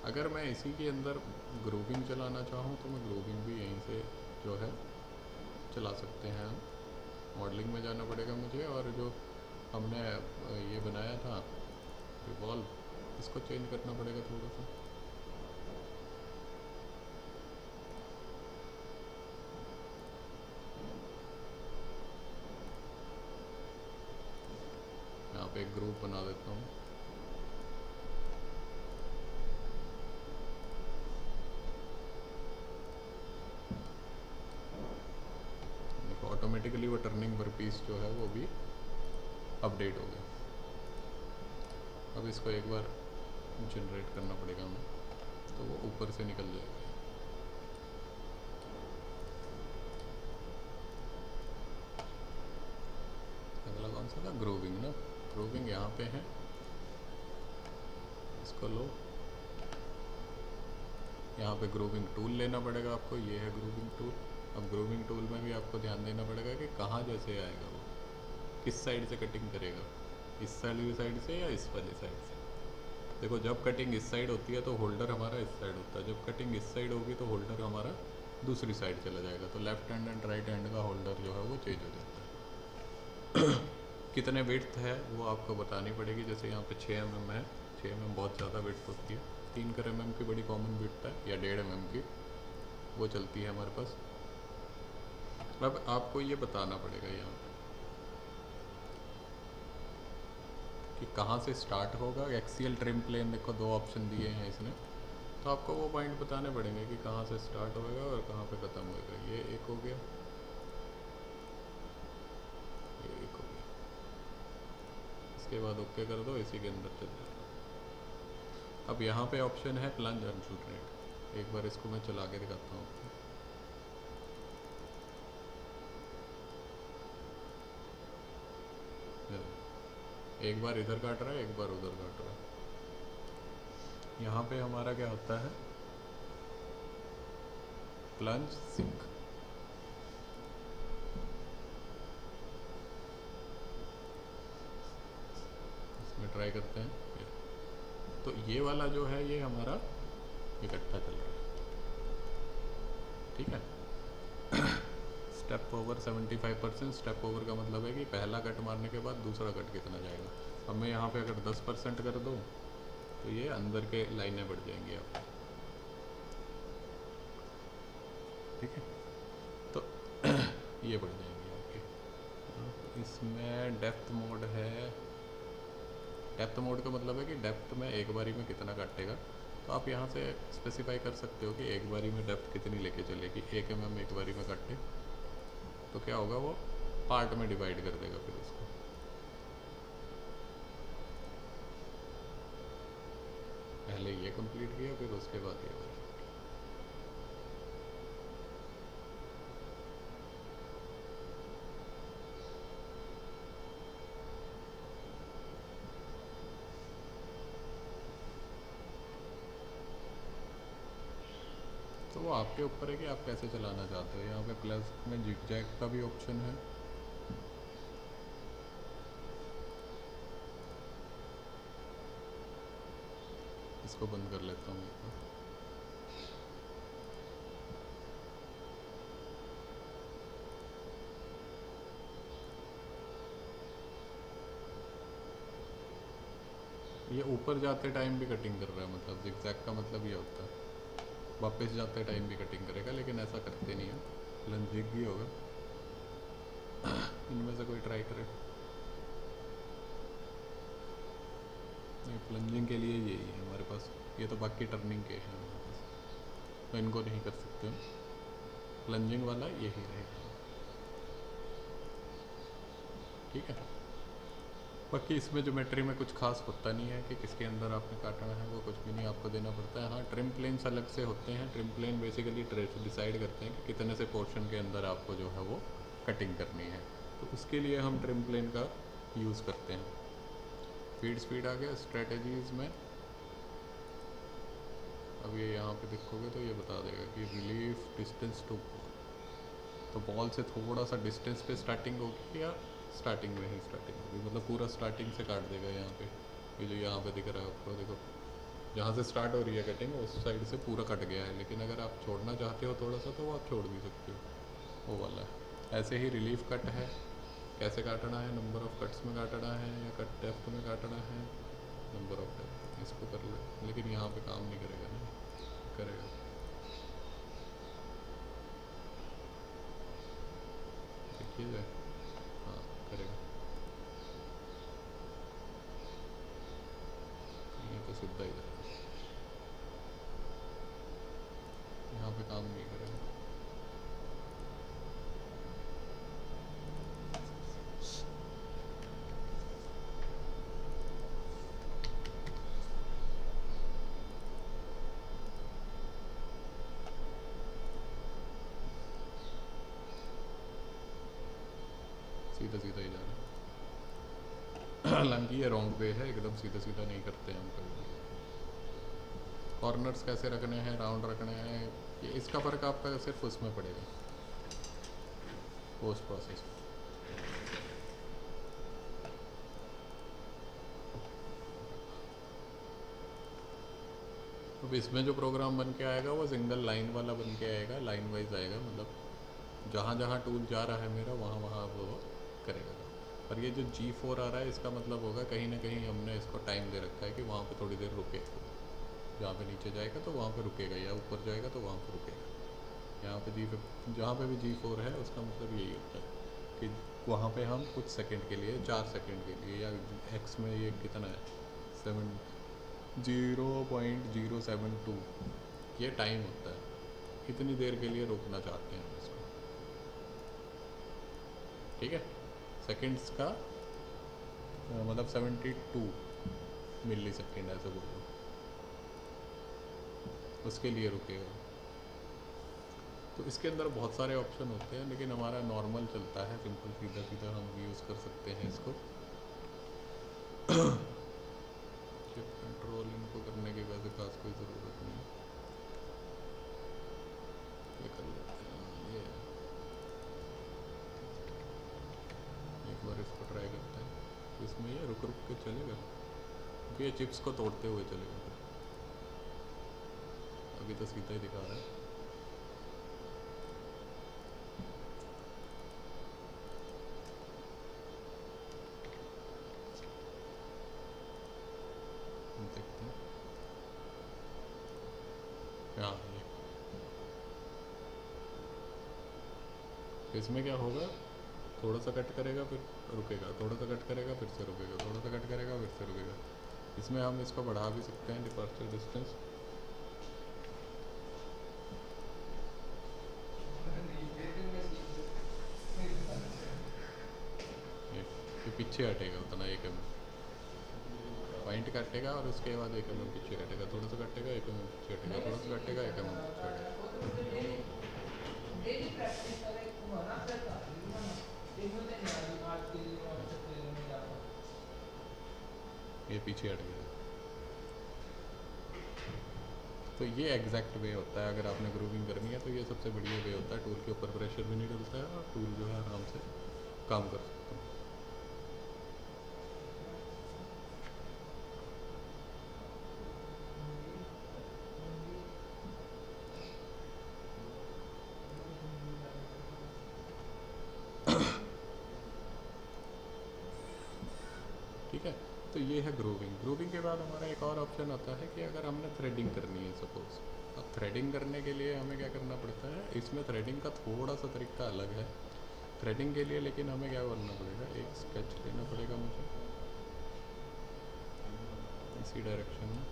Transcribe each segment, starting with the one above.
अगर मैं इसी के अंदर ग्रूविंग चलाना चाहूँ तो मैं ग्रूविंग भी यहीं से जो है चला सकते हैं हम। मॉडलिंग में जाना पड़ेगा मुझे, और जो हमने ये बनाया था रिवॉल्व, इसको चेंज करना पड़ेगा थोड़ा सा। यहाँ पे एक ग्रुप बना देता हूँ। देखो ऑटोमेटिकली वो टर्निंग वर्कपीस जो है वो भी अपडेट हो गया। अब इसको एक बार जनरेट करना पड़ेगा हमें, तो वो ऊपर से निकल जाएगा। अगला कौन सा था? ग्रूविंग ना। ग्रूविंग यहाँ पे है, इसको लो। यहाँ पे ग्रूविंग टूल लेना पड़ेगा आपको, ये है ग्रूविंग टूल। अब ग्रूविंग टूल में भी आपको ध्यान देना पड़ेगा कि कहाँ जैसे आएगा वो, किस साइड से कटिंग करेगा, इस वाली साइड से या इस वाली साइड से। देखो जब कटिंग इस साइड होती है तो होल्डर हमारा इस साइड होता है, जब कटिंग इस साइड होगी तो होल्डर हमारा दूसरी साइड चला जाएगा। तो left hand and right hand का होल्डर जो है वो चेंज हो जाता है। कितने विड्थ है वो आपको बतानी पड़ेगी। जैसे यहाँ पे 6 mm है, 6 mm बहुत ज़्यादा विड्थ होती है। 3 mm की बड़ी कॉमन विड्थ है, या 1.5 mm की, वो चलती है हमारे पास। अब आपको ये बताना पड़ेगा यहाँ पे कि कहाँ से स्टार्ट होगा। एक्सियल ट्रिम प्लेन, देखो 2 ऑप्शन दिए हैं इसने, तो आपको वो पॉइंट बताने पड़ेंगे कि कहाँ से स्टार्ट होएगा और कहाँ पे ख़त्म होएगा। ये एक हो गया, ये एक हो गया। इसके बाद ओके कर दो, इसी के अंदर चल जाएगा। अब यहाँ पे ऑप्शन है प्लंज अनसुलरेट। एक बार इसको मैं चला के दिखाता हूँ आपको। एक बार इधर काट रहा है, एक बार उधर काट रहा है। यहाँ पे हमारा क्या होता है? Plunge sink. इसमें ट्राई करते हैं। तो ये वाला जो है ये हमारा इकट्ठा चल रहा है, ठीक है। Step over 75%। स्टेप ओवर का मतलब है कि पहला कट मारने के बाद दूसरा कट कितना जाएगा। अब मैं यहाँ पे अगर 10% कर दूँ तो ये अंदर के लाइनें बढ़ जाएंगी आपको, ठीक है। तो ये बढ़ जाएंगी आपके। इसमें डेप्थ मोड है। डेप्थ मोड का मतलब है कि डेप्थ में एक बारी में कितना काटेगा। तो आप यहाँ से स्पेसिफाई कर सकते हो कि एक बारी में डेप्थ कितनी लेके चलेगी। 1 mm एक बारी में काटे तो क्या होगा, वो पार्ट में डिवाइड कर देगा फिर उसको। पहले ये कंप्लीट किया, फिर उसके बाद ये वाला। तो वो आपके ऊपर है कि आप कैसे चलाना चाहते हो। यहाँ पे प्लस में जिगजैग का भी ऑप्शन है। इसको बंद कर लेता हूँ एक बार। ये ऊपर जाते टाइम भी कटिंग कर रहा है, मतलब जिगजैग का मतलब ये होता है वापस जाते टाइम भी कटिंग करेगा, लेकिन ऐसा करते नहीं है। प्लंजिंग भी होगा। इनमें से कोई ट्राई करे। नहीं, प्लंजिंग के लिए यही है हमारे पास। ये तो बाकी टर्निंग के हैं हमारे पास, तो इनको नहीं कर सकते हम। प्लंजिंग वाला यही रहेगा, ठीक है। बाकी इसमें ज्योमेट्री में कुछ खास होता नहीं है कि किसके अंदर आपने काटना है, वो कुछ भी नहीं आपको देना पड़ता है। हाँ, ट्रिम प्लेन्स अलग से होते हैं। ट्रिम प्लेन बेसिकली डिसाइड करते हैं कि कितने से पोर्शन के अंदर आपको जो है वो कटिंग करनी है, तो उसके लिए हम ट्रिम प्लेन का यूज़ करते हैं। फीड स्पीड आ गया। स्ट्रेटजीज़ में अब ये यहाँ पे देखोगे तो ये बता देगा कि रिलीफ डिस्टेंस टू बॉल। तो बॉल से थोड़ा सा डिस्टेंस पे स्टार्टिंग होगी या स्टार्टिंग में ही स्टार्टिंग होगी, मतलब पूरा स्टार्टिंग से काट देगा। यहाँ पे ये जो यहाँ पे दिख रहा है आपको, देखो जहाँ से स्टार्ट हो रही है कटिंग उस साइड से पूरा कट गया है, लेकिन अगर आप छोड़ना चाहते हो थोड़ा सा तो वो आप छोड़ भी सकते हो, वो वाला है। ऐसे ही रिलीफ कट है, कैसे काटना है, नंबर ऑफ़ कट्स में काटना है या कट डेप्थ में काटना है, नंबर ऑफ डेप्थ इसको कर लो, लेकिन यहाँ पे काम नहीं करेगा, नहीं करेगा। देखिए जाए, हाँ करेगा, ये तो सीधा ही जाएगा, यहाँ पे काम नहीं करेगा। सीधा सीधा ही जा रहा है। हालांकि ये रॉन्ग वे है, एकदम सीधा सीधा नहीं करते हम कभी। कॉर्नर्स कैसे रखने हैं, राउंड रखने हैं, ये इसका फ़र्क आपका सिर्फ उसमें पड़ेगा, पोस्ट प्रोसेस। अब इसमें जो प्रोग्राम बन के आएगा वो सिंगल लाइन वाला बन के आएगा, लाइन वाइज आएगा, मतलब जहाँ जहाँ टूल जा रहा है मेरा वहाँ वहाँ वो करेगा। और ये जो G4 आ रहा है इसका मतलब होगा कहीं ना कहीं हमने इसको टाइम दे रखा है कि वहाँ पे थोड़ी देर रुके, जहाँ पे नीचे जाएगा तो वहाँ पे रुकेगा, या ऊपर जाएगा तो वहाँ पे रुकेगा। यहाँ पे जहाँ पे भी G4 है उसका मतलब यही होता है कि वहाँ पे हम कुछ सेकंड के लिए, 4 सेकंड के लिए, या एक्स में ये कितना है 0.072 ये टाइम होता है, इतनी देर के लिए रोकना चाहते हैं हम इसको, ठीक है। सेकंड्स का मतलब 72 मिली सेकेंड ऐसे बोलो, उसके लिए रुकेगा। तो इसके अंदर बहुत सारे ऑप्शन होते हैं, लेकिन हमारा नॉर्मल चलता है, सिंपल सीधा सीधा हम यूज़ कर सकते हैं इसको। चिप कंट्रोल इनको करने की वैसे खास कोई ज़रूरत नहीं है, ये कर लेते हैं। ये एक बार इसको ट्राई करते हैं, तो इसमें ये रुक रुक के चलेगा, क्योंकि ये चिप्स को तोड़ते हुए चलेगा। अभी तो सीधा ही दिखा रहा है। देखते हैं, हाँ ये इसमें क्या होगा, थोड़ा सा कट करेगा फिर रुकेगा, थोड़ा सा कट करेगा फिर से रुकेगा, थोड़ा सा कट करेगा फिर से रुकेगा। इसमें हम इसको बढ़ा भी सकते हैं, डिपार्चर डिस्टेंस। ये पीछे हटेगा उतना 1 mm पॉइंट काटेगा, और उसके बाद 1 mm पीछे कटेगा, थोड़ा सा कटेगा 1 mm पीछे हटेगा, थोड़ा सा कटेगा 1 mm पीछे हटेगा। ये पीछे हट गया। तो ये एग्जैक्ट वे होता है, अगर आपने ग्रूविंग करनी है तो ये सबसे बढ़िया वे होता है, टूल के ऊपर प्रेशर भी नहीं डलता है और टूल जो है आराम से काम कर सकता है। ठीक है, तो ये है ग्रूविंग। ग्रूविंग के बाद हमारा एक और ऑप्शन आता है कि अगर हमने थ्रेडिंग करनी है सपोज, अब थ्रेडिंग करने के लिए हमें क्या करना पड़ता है, इसमें थ्रेडिंग का थोड़ा सा तरीका अलग है थ्रेडिंग के लिए, लेकिन हमें क्या करना पड़ेगा, एक स्केच लेना पड़ेगा मुझे इसी डायरेक्शन में।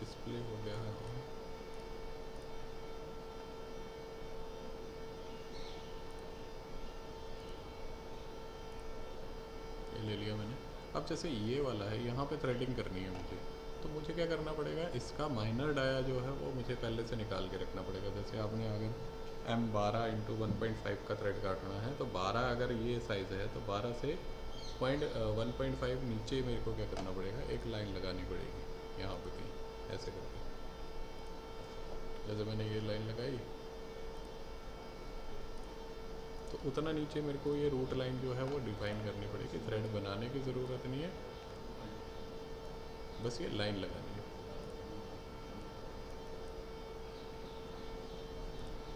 डिस्प्ले हो गया है on। ये ले लिया मैंने। अब जैसे ये वाला है, यहाँ पे थ्रेडिंग करनी है मुझे, तो मुझे क्या करना पड़ेगा, इसका माइनर डाया जो है वो मुझे पहले से निकाल के रखना पड़ेगा। जैसे आपने अगर M12 इंटू 1.5 का थ्रेड काटना है, तो 12 अगर ये साइज़ है तो 12 से 1.5 नीचे मेरे को क्या करना पड़ेगा, एक लाइन लगानी पड़ेगी यहाँ पे कहीं ऐसे करके। जैसे मैंने ये लाइन लगाई तो उतना नीचे मेरे को ये रूट लाइन जो है वो डिफाइन करनी पड़ेगी। थ्रेड बनाने की ज़रूरत नहीं है, बस ये लाइन लगानी है।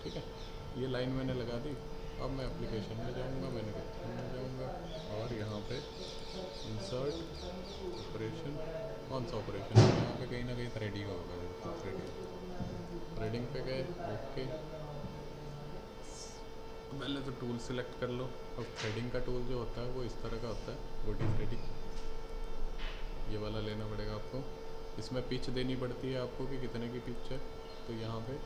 ठीक है, ये लाइन मैंने लगा दी। अब मैं एप्लीकेशन में जाऊंगा, मैन्युफैक्चरिंग में जाऊंगा और यहाँ पे इंसर्ट ऑपरेशन, कौन सा ऑपरेशन है यहाँ पे, कहीं ना कहीं थ्रेडिंग होगा। थ्रेडिंग पे गए, ओके। पहले तो टूल सेलेक्ट कर लो। अब थ्रेडिंग का टूल जो होता है वो इस तरह का होता है, बॉडी थ्रेडिंग, ये वाला लेना पड़ेगा आपको। इसमें पिच देनी पड़ती है आपको कि कितने की पिच है, तो यहाँ पे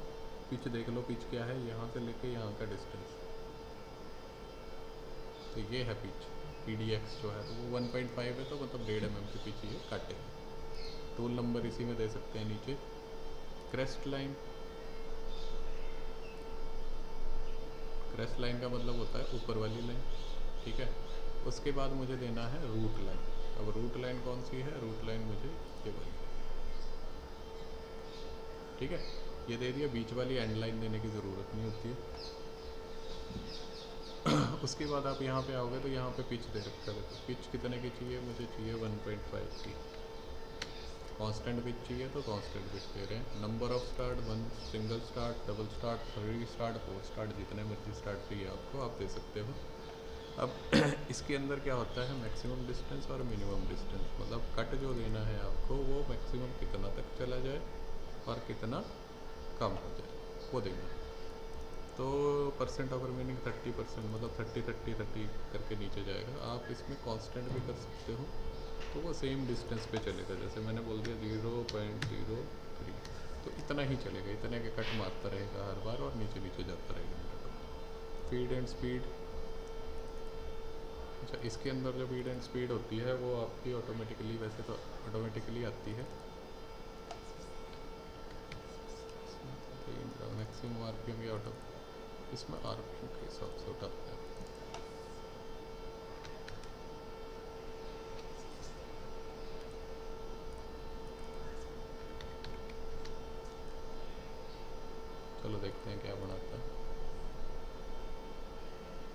पिच देख लो, पिच क्या है, यहाँ से लेके यहाँ का डिस्टेंस, तो ये है पिच। PDX जो है तो वो 1.5 है, तो मतलब 1.5 mm की पिच ये काटे। टूल नंबर इसी में दे सकते हैं नीचे। क्रेस्ट लाइन, क्रेस्ट लाइन का मतलब होता है ऊपर वाली लाइन, ठीक है। उसके बाद मुझे देना है रूट लाइन। अब रूट लाइन कौन सी है, रूट लाइन मुझे ये वाली, ठीक है, ये दे दिया। बीच वाली एंड लाइन देने की ज़रूरत नहीं होती है। उसके बाद आप यहाँ पे आओगे तो यहाँ पे पिच दे रखा है। पिच कितने की चाहिए, मुझे चाहिए 1.5 की। कांस्टेंट पिच चाहिए तो कांस्टेंट पिच दे रहे हैं। Number of start 1, single start, double start, 3 start, 4 start, जितने मर्जी स्टार्ट चाहिए आपको आप दे सकते हो। अब इसके अंदर क्या होता है, मैक्सिमम डिस्टेंस और मिनिमम डिस्टेंस, मतलब कट जो देना है आपको वो मैक्सिमम कितना तक चला जाए और कितना कम हो जाए वो देना। तो परसेंट ऑफ रिमेनिंग 30%, मतलब 30 करके नीचे जाएगा। आप इसमें कांस्टेंट भी कर सकते हो, तो वो सेम डिस्टेंस पे चलेगा। जैसे मैंने बोल दिया 0.03, तो इतना ही चलेगा, इतने के कट मारता रहेगा हर बार और नीचे नीचे जाता रहेगा मेरा कट। फीड एंड स्पीड, अच्छा इसके अंदर जो फीड एंड स्पीड होती है वो आपकी ऑटोमेटिकली, वैसे तो ऑटोमेटिकली आती है। मैक्सिमम RPM या ऑटो, इसमें RPM के हिसाब से उठाता है। चलो देखते हैं क्या बनाता है।